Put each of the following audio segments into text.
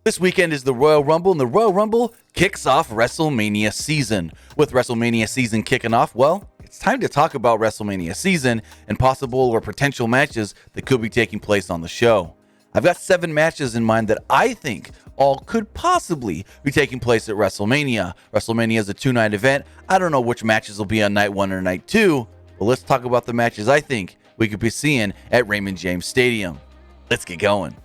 This weekend is the Royal Rumble, and the Royal Rumble kicks off WrestleMania season. With WrestleMania season kicking off, well, it's time to talk about WrestleMania season and possible or potential matches that could be taking place on the show. I've got 7 matches in mind that I think all could possibly be taking place at WrestleMania. WrestleMania is a 2-night event. I don't know which matches will be on night 1 or night 2, but let's talk about the matches I think we could be seeing at Raymond James Stadium. Let's get going.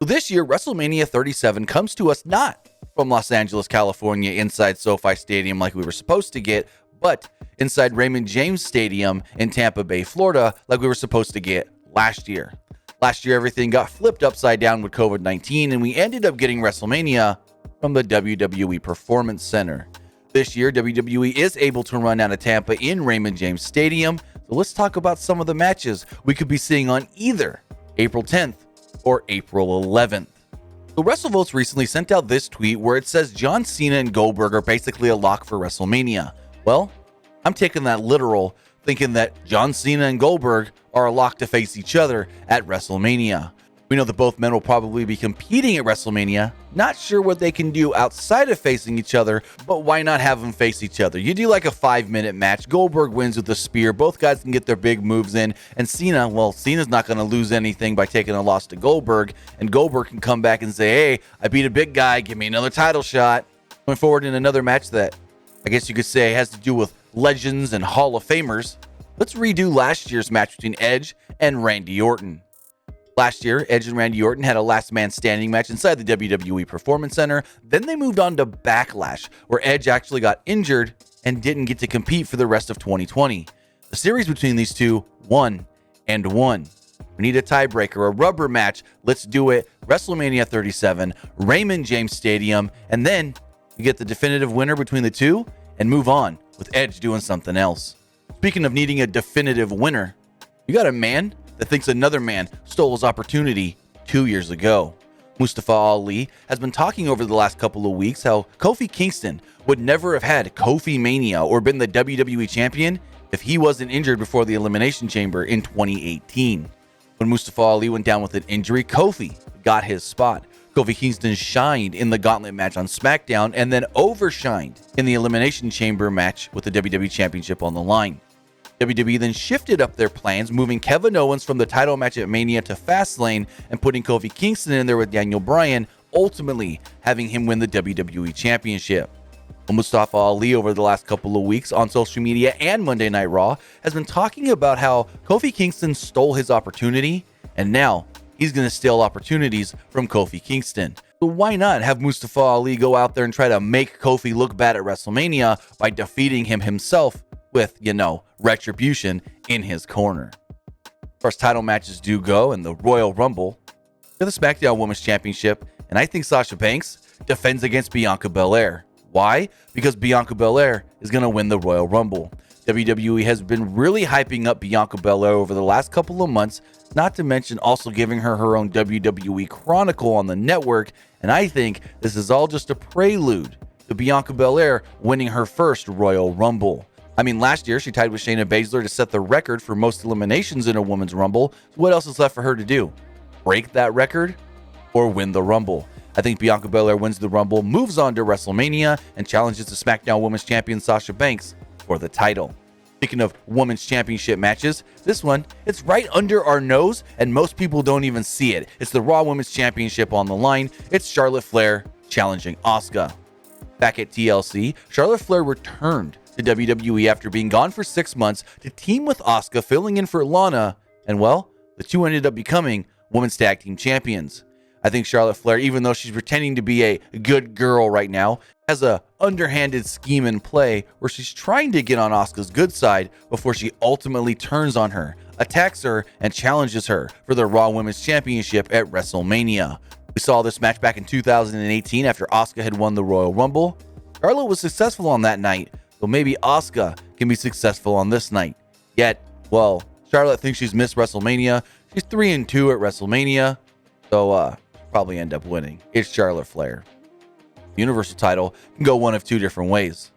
This year, WrestleMania 37 comes to us not from Los Angeles, California, inside SoFi Stadium like we were supposed to get, but inside Raymond James Stadium in Tampa Bay, Florida, like we were supposed to get last year. Last year, everything got flipped upside down with COVID-19, and we ended up getting WrestleMania from the WWE Performance Center. This year, WWE is able to run out of Tampa in Raymond James Stadium, so let's talk about some of the matches we could be seeing on either April 10th or April 11th. So WrestleVotes recently sent out this tweet where it says John Cena and Goldberg are basically a lock for WrestleMania. Well, I'm taking that literal, thinking that John Cena and Goldberg are a lock to face each other at WrestleMania. We know that both men will probably be competing at WrestleMania. Not sure what they can do outside of facing each other, but why not have them face each other? You do like a 5-minute match. Goldberg wins with a spear. Both guys can get their big moves in. And Cena, well, Cena's not going to lose anything by taking a loss to Goldberg. And Goldberg can come back and say, hey, I beat a big guy. Give me another title shot. Going forward in another match that I guess you could say has to do with legends and Hall of Famers. Let's redo last year's match between Edge and Randy Orton. Last year, Edge and Randy Orton had a last man standing match inside the WWE Performance Center. Then they moved on to Backlash, where Edge actually got injured and didn't get to compete for the rest of 2020. The series between these two, 1-1. We need a tiebreaker, a rubber match. Let's do it. WrestleMania 37, Raymond James Stadium, and then you get the definitive winner between the two and move on with Edge doing something else. Speaking of needing a definitive winner, you got a man that thinks another man stole his opportunity 2 years ago. Mustafa Ali has been talking over the last couple of weeks how Kofi Kingston would never have had Kofi Mania or been the WWE champion if he wasn't injured before the Elimination Chamber in 2018. When Mustafa Ali went down with an injury, Kofi got his spot. Kofi Kingston shined in the gauntlet match on SmackDown and then overshined in the Elimination Chamber match with the WWE Championship on the line. WWE then shifted up their plans, moving Kevin Owens from the title match at Mania to Fastlane and putting Kofi Kingston in there with Daniel Bryan, ultimately having him win the WWE Championship. Well, Mustafa Ali over the last couple of weeks on social media and Monday Night Raw has been talking about how Kofi Kingston stole his opportunity and now he's going to steal opportunities from Kofi Kingston. So why not have Mustafa Ali go out there and try to make Kofi look bad at WrestleMania by defeating him himself with, retribution in his corner. As far as title matches do go in the Royal Rumble, for the SmackDown Women's Championship, and I think Sasha Banks defends against Bianca Belair. Why? Because Bianca Belair is going to win the Royal Rumble. WWE has been really hyping up Bianca Belair over the last couple of months, not to mention also giving her her own WWE Chronicle on the network, and I think this is all just a prelude to Bianca Belair winning her first Royal Rumble. I mean, last year she tied with Shayna Baszler to set the record for most eliminations in a women's Rumble. So what else is left for her to do? Break that record or win the Rumble? I think Bianca Belair wins the Rumble, moves on to WrestleMania, and challenges the SmackDown Women's Champion Sasha Banks for the title. Speaking of Women's Championship matches, this one, it's right under our nose, and most people don't even see it. It's the Raw Women's Championship on the line. It's Charlotte Flair challenging Asuka. Back at TLC, Charlotte Flair returned to WWE after being gone for 6 months to team with Asuka, filling in for Lana, and well, the two ended up becoming Women's Tag Team Champions. I think Charlotte Flair, even though she's pretending to be a good girl right now, has a underhanded scheme in play where she's trying to get on Asuka's good side before she ultimately turns on her, attacks her, and challenges her for the Raw Women's Championship at WrestleMania. We saw this match back in 2018 after Asuka had won the Royal Rumble. Charlotte was successful on that night, so maybe Asuka can be successful on this night. Yet, well, Charlotte thinks she's missed WrestleMania. She's 3-2 at WrestleMania, so probably end up winning. It's Charlotte Flair. The Universal title can go one of two different ways.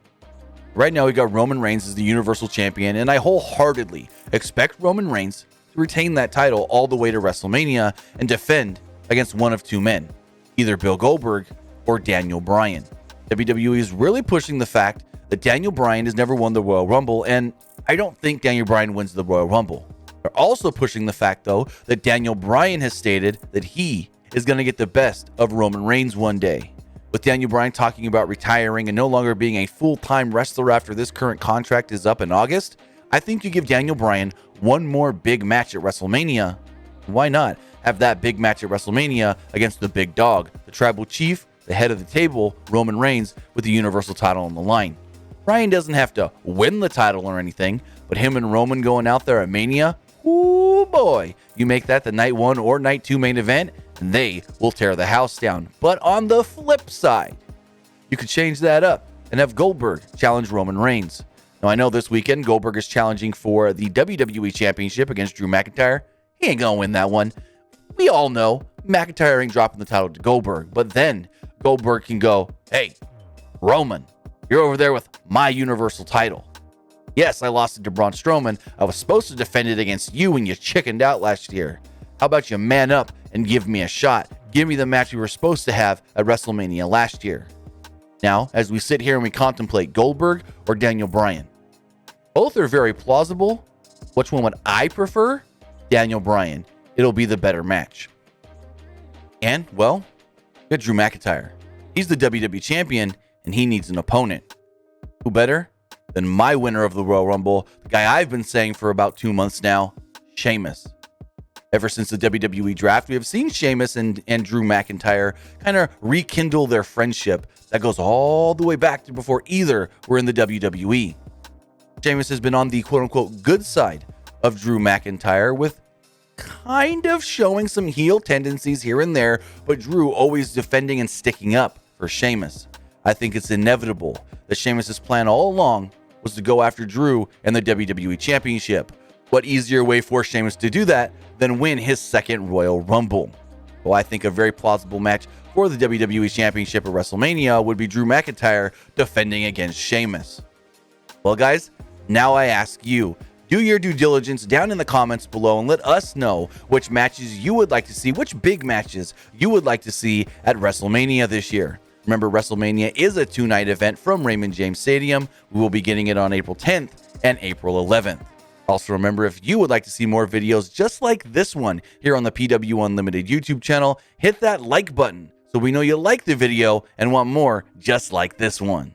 Right now, we got Roman Reigns as the Universal Champion, and I wholeheartedly expect Roman Reigns to retain that title all the way to WrestleMania and defend against one of two men, either Bill Goldberg or Daniel Bryan. WWE is really pushing the fact that Daniel Bryan has never won the Royal Rumble, and I don't think Daniel Bryan wins the Royal Rumble. They're also pushing the fact, though, that Daniel Bryan has stated that he is going to get the best of Roman Reigns one day. With Daniel Bryan talking about retiring and no longer being a full-time wrestler after this current contract is up in August, I think you give Daniel Bryan one more big match at WrestleMania. Why not have that big match at WrestleMania against the big dog, the tribal chief, the head of the table, Roman Reigns, with the Universal title on the line? Bryan doesn't have to win the title or anything, but him and Roman going out there at Mania, ooh boy, you make that the night one or night two main event, and they will tear the house down. But on the flip side, you could change that up and have Goldberg challenge Roman Reigns. Now, I know this weekend Goldberg is challenging for the WWE Championship against Drew McIntyre. He ain't gonna win that one. We all know McIntyre ain't dropping the title to Goldberg, but then Goldberg can go, hey, Roman, you're over there with my Universal title. Yes, I lost it to Braun Strowman. I was supposed to defend it against you and you chickened out last year. How about you man up and give me a shot? Give me the match we were supposed to have at WrestleMania last year. Now, as we sit here and we contemplate Goldberg or Daniel Bryan, both are very plausible. Which one would I prefer? Daniel Bryan. It'll be the better match. And, well, we got Drew McIntyre. He's the WWE champion and he needs an opponent. Who better than my winner of the Royal Rumble, the guy I've been saying for about 2 months now, Sheamus. Ever since the WWE draft, we have seen Sheamus and Drew McIntyre kind of rekindle their friendship that goes all the way back to before either were in the WWE. Sheamus has been on the quote-unquote good side of Drew McIntyre, with kind of showing some heel tendencies here and there, but Drew always defending and sticking up for Sheamus. I think it's inevitable that Sheamus' plan all along was to go after Drew and the WWE Championship. What easier way for Sheamus to do that than win his second Royal Rumble? Well, I think a very plausible match for the WWE Championship at WrestleMania would be Drew McIntyre defending against Sheamus. Well, guys, now I ask you, do your due diligence down in the comments below and let us know which matches you would like to see, which big matches you would like to see at WrestleMania this year. Remember, WrestleMania is a 2-night event from Raymond James Stadium. We will be getting it on April 10th and April 11th. Also, remember, if you would like to see more videos just like this one here on the PWU Unlimited YouTube channel, hit that like button so we know you like the video and want more just like this one.